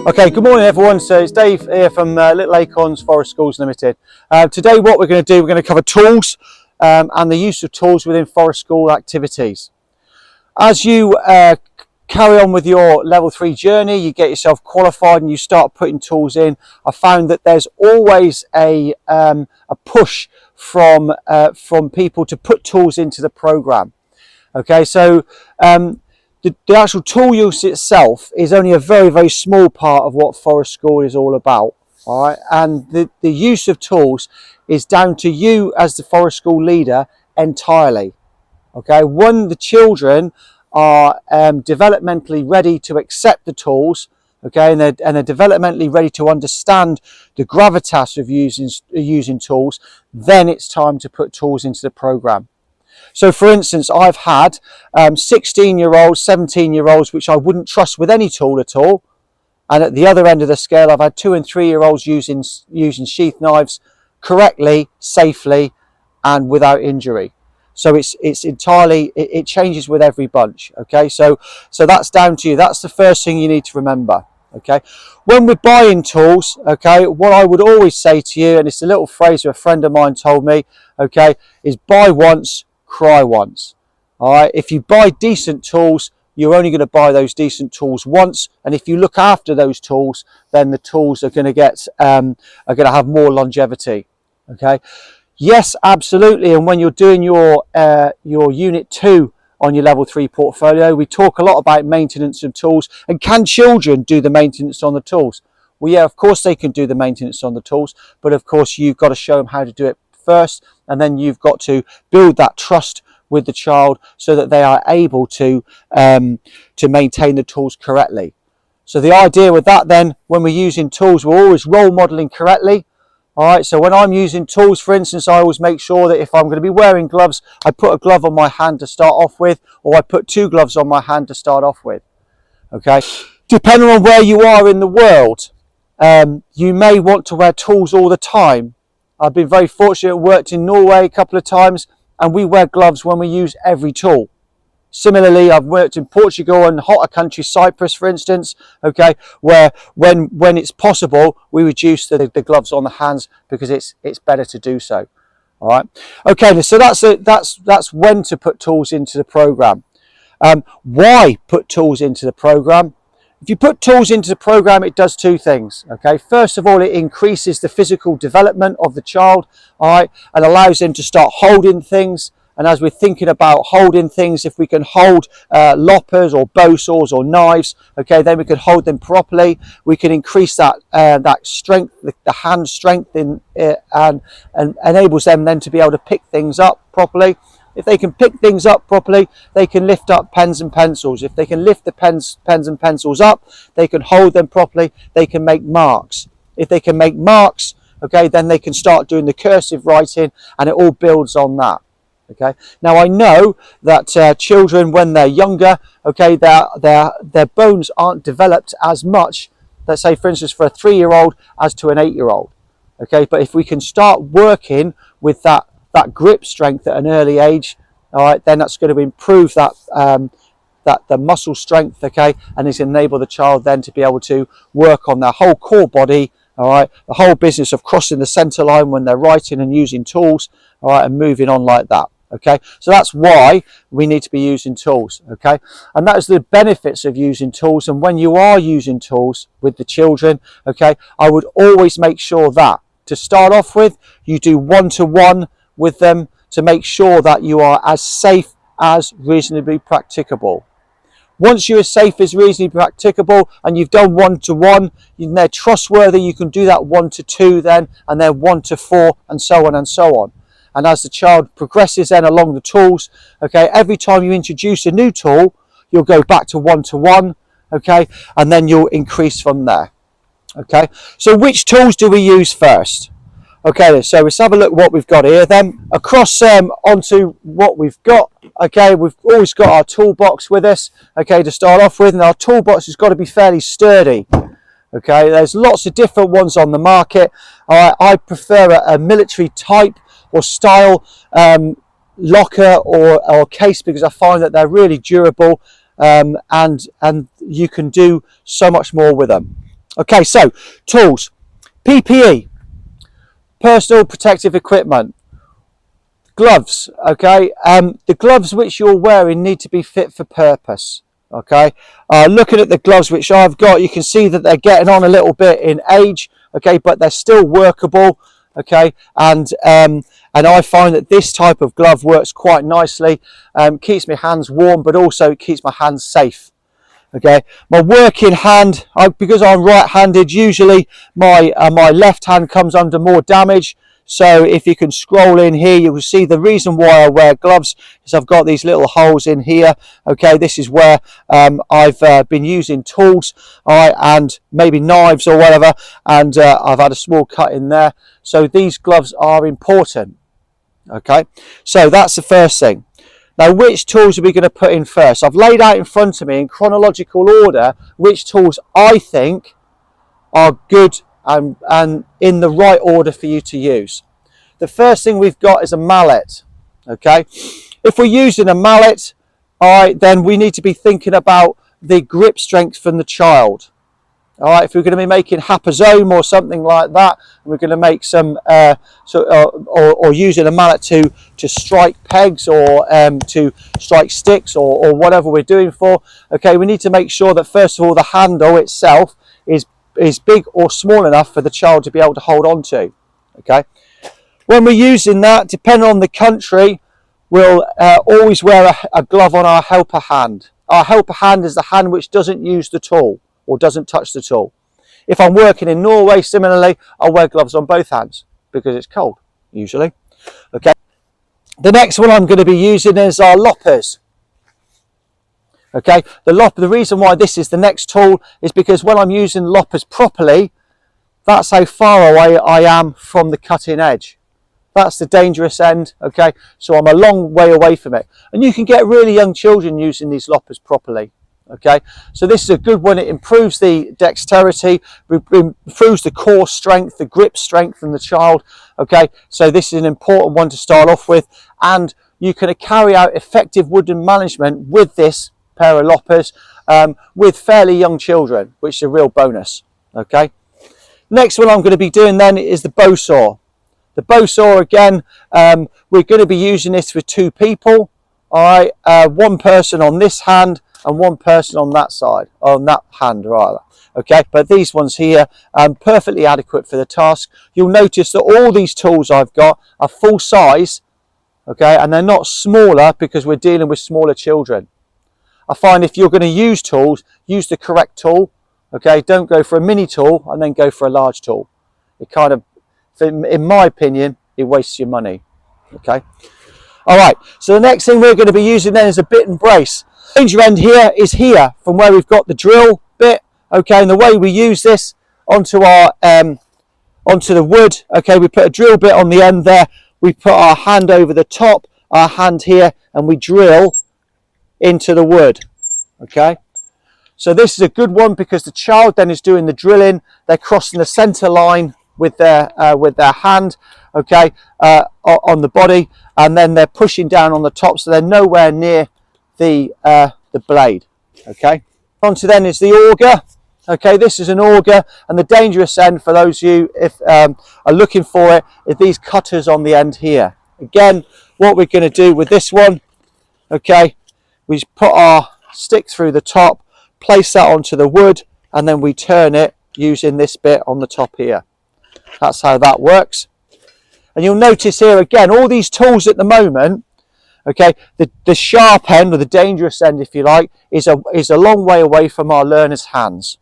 Okay, good morning everyone. So it's Dave here from Little Acorns Forest Schools Limited. Today what we're going to do, we're going to cover tools and the use of tools within forest school activities. As you carry on with your level 3 journey, you get yourself qualified and you start putting tools in, I found that there's always a push from people to put tools into the program. Okay, so the actual tool use itself is only a very, very small part of what forest school is all about. All right, and the use of tools is down to you as the forest school leader entirely. Okay, when the children are developmentally ready to accept the tools, okay, and they're developmentally ready to understand the gravitas of using tools, then it's time to put tools into the program. So for instance, I've had 16-year-olds, 17-year-olds, which I wouldn't trust with any tool at all. And at the other end of the scale, I've had 2- and 3-year-olds using sheath knives correctly, safely, and without injury. So it's entirely, it changes with every bunch. Okay, so that's down to you. That's the first thing you need to remember. Okay, when we're buying tools, okay, what I would always say to you, and it's a little phrase that a friend of mine told me, okay, is buy once, cry once. All right, if you buy decent tools, you're only going to buy those decent tools once, and if you look after those tools, then the tools are going to get are going to have more longevity. Okay, yes, absolutely. And when you're doing your unit 2 on your level 3 portfolio, we talk a lot about maintenance of tools, and can children do the maintenance on the tools? Well, yeah, of course they can do the maintenance on the tools, but of course you've got to show them how to do it first, and then you've got to build that trust with the child so that they are able to maintain the tools correctly. So the idea with that then, when we're using tools, we're always role modeling correctly. All right, so when I'm using tools, for instance, I always make sure that if I'm going to be wearing gloves, I put a glove on my hand to start off with, or I put 2 gloves on my hand to start off with. Okay, depending on where you are in the world, you may want to wear tools all the time. I've been very fortunate, worked in Norway a couple of times, and we wear gloves when we use every tool. Similarly, I've worked in Portugal and hotter country, Cyprus, for instance, okay, where when it's possible, we reduce the gloves on the hands because it's better to do so. All right. Okay, so that's when to put tools into the program. Why put tools into the program? If you put tools into the program, it does 2 things. Okay, first of all, it increases the physical development of the child, all right, and allows them to start holding things. And as we're thinking about holding things, if we can hold loppers or bow saws or knives, okay, then we can hold them properly. We can increase that strength, the hand strength, and enables them then to be able to pick things up properly. If they can pick things up properly, they can lift up pens and pencils. If they can lift the pens and pencils up, they can hold them properly. They can make marks. If they can make marks, okay, then they can start doing the cursive writing, and it all builds on that. Okay. Now I know that children, when they're younger, okay, their bones aren't developed as much, let's say for instance for a 3-year-old as to an 8-year-old. Okay, but if we can start working with that grip strength at an early age, all right, then that's going to improve the muscle strength, okay, and it's enable the child then to be able to work on their whole core body. All right, the whole business of crossing the center line when they're writing and using tools, all right, and moving on like that. Okay, so that's why we need to be using tools. Okay, and that is the benefits of using tools. And when you are using tools with the children, okay, I would always make sure that to start off with, you do one-to-one with them to make sure that you are as safe as reasonably practicable. Once you're as safe as reasonably practicable and you've done one-to-one, they're trustworthy, you can do that 1-to-2 then, and then 1-to-4, and so on and so on. And as the child progresses then along the tools, okay, every time you introduce a new tool, you'll go back to 1-to-1, okay, and then you'll increase from there. Okay, so which tools do we use first? Okay, so let's have a look at what we've got here then. Across onto what we've got, okay, we've always got our toolbox with us, okay, to start off with, and our toolbox has got to be fairly sturdy. Okay, there's lots of different ones on the market. I prefer a military type or style locker or case because I find that they're really durable and you can do so much more with them. Okay, so tools, PPE, personal protective equipment, gloves. Okay, the gloves which you're wearing need to be fit for purpose. Okay, looking at the gloves which I've got, you can see that they're getting on a little bit in age. Okay, but they're still workable. Okay, and I find that this type of glove works quite nicely, keeps my hands warm, but also it keeps my hands safe. Okay, my working hand, because I'm right-handed, usually my left hand comes under more damage. So if you can scroll in here, you will see the reason why I wear gloves is I've got these little holes in here. Okay, this is where I've been using tools, all right, and maybe knives or whatever, and I've had a small cut in there. So these gloves are important. Okay, so that's the first thing. Now, which tools are we going to put in first? I've laid out in front of me in chronological order which tools I think are good and in the right order for you to use. The first thing we've got is a mallet. Okay, if we're using a mallet, all right, then we need to be thinking about the grip strength from the child. All right, if we're going to be making haphazome or something like that, we're going to make some or using a mallet to strike pegs or to strike sticks or whatever we're doing for. Okay, we need to make sure that first of all the handle itself is big or small enough for the child to be able to hold on to. Okay, when we're using that, depending on the country, we'll always wear a glove on our helper hand. Our helper hand is the hand which doesn't use the tool or doesn't touch the tool. If I'm working in Norway, similarly, I'll wear gloves on both hands because it's cold, usually. Okay. The next one I'm going to be using is our loppers. Okay, the reason why this is the next tool is because when I'm using loppers properly, that's how far away I am from the cutting edge. That's the dangerous end, okay? So I'm a long way away from it. And you can get really young children using these loppers properly, okay? So this is a good one. It improves the dexterity, improves the core strength, the grip strength in the child, okay? So this is an important one to start off with. And you can carry out effective woodland management with this pair of loppers with fairly young children, which is a real bonus, okay? Next one I'm going to be doing then is the bow saw. The bow saw, again, we're going to be using this with two people, all right, one person on this hand and one person on that side, on that hand rather, okay, but these ones here are perfectly adequate for the task. You'll notice that all these tools I've got are full size, okay, and they're not smaller because we're dealing with smaller children. I find if you're going to use tools, use the correct tool, okay, don't go for a mini tool and then go for a large tool. It kind of, in my opinion, it wastes your money, okay. All right, so the next thing we're going to be using then is a bit and brace. The danger end here is here from where we've got the drill bit, okay, and the way we use this onto our onto the wood, okay, we put a drill bit on the end there, we put our hand over the top, our hand here, and we drill into the wood, okay. So this is a good one because the child then is doing the drilling, they're crossing the center line with their hand, okay, on the body, and then they're pushing down on the top, so they're nowhere near the blade, okay. Onto then is the auger. Okay, this is an auger, and the dangerous end for those of you if are looking for it is these cutters on the end here. Again, what we're going to do with this one, okay, we just put our stick through the top, place that onto the wood, and then we turn it using this bit on the top here. That's how that works. And you'll notice here again, all these tools at the moment, okay, the sharp end, or the dangerous end if you like, is a long way away from our learners' hands.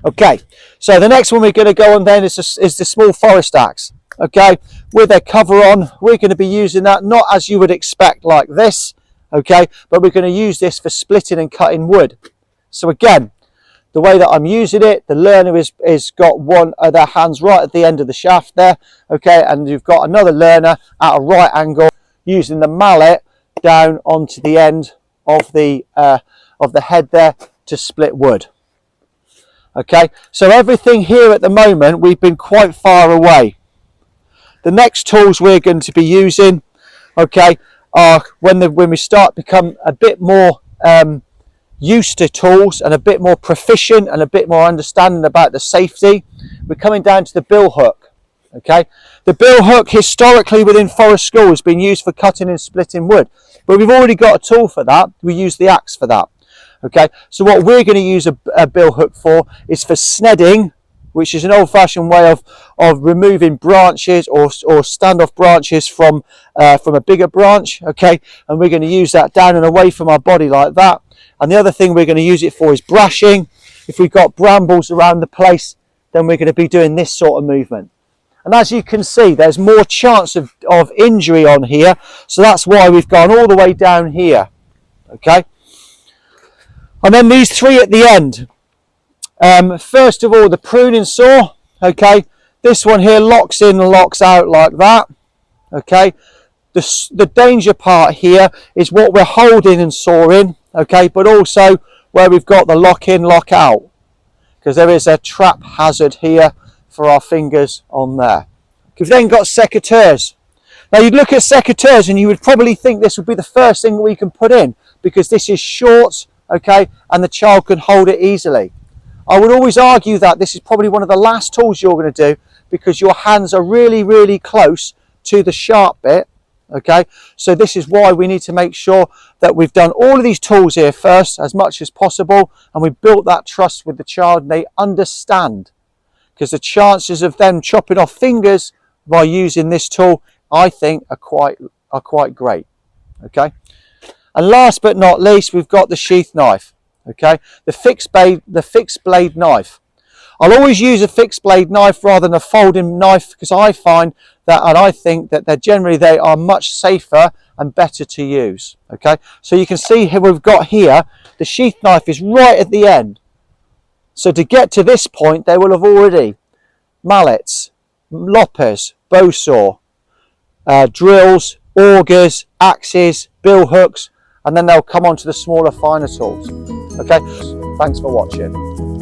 Okay, so the next one we're going to go on then is the small forest axe. Okay, with a cover on, we're going to be using that not as you would expect like this, okay, but we're going to use this for splitting and cutting wood. So again, the way that I'm using it, the learner is got one of their hands right at the end of the shaft there, okay, and you've got another learner at a right angle using the mallet down onto the end of the head there to split wood. Okay, so everything here at the moment, we've been quite far away. The next tools we're going to be using, okay, are when we start to become a bit more used to tools and a bit more proficient and a bit more understanding about the safety, we're coming down to the bill hook. Okay, the bill hook historically within forest school has been used for cutting and splitting wood, but we've already got a tool for that. We use the axe for that. Okay, so what we're going to use a bill hook for is for snedding, which is an old-fashioned way of removing branches or standoff branches from a bigger branch. Okay, and we're going to use that down and away from our body like that. And the other thing we're going to use it for is brushing. If we've got brambles around the place, then we're going to be doing this sort of movement. And as you can see, there's more chance of injury on here, so that's why we've gone all the way down here. Okay, and then these three at the end. First of all, the pruning saw. Okay, this one here locks in and locks out like that. Okay, the danger part here is what we're holding and sawing. Okay, but also where we've got the lock in, lock out, because there is a trap hazard here for our fingers on there. We've then got secateurs. Now you'd look at secateurs and you would probably think this would be the first thing we can put in, because this is short, okay, and the child can hold it easily. I would always argue that this is probably one of the last tools you're going to do, because your hands are really, really close to the sharp bit. Okay, so this is why we need to make sure that we've done all of these tools here first as much as possible, and we've built that trust with the child and they understand, because the chances of them chopping off fingers by using this tool, I think, are quite great. Okay, and last but not least, we've got the sheath knife. Okay, the fixed blade knife. I'll always use a fixed blade knife rather than a folding knife, because I find that, and I think that they are much safer and better to use. Okay, so you can see here we've got here the sheath knife is right at the end. So to get to this point, they will have already mallets, loppers, bow saw, drills, augers, axes, bill hooks, and then they'll come on to the smaller, finer tools. Okay, thanks for watching.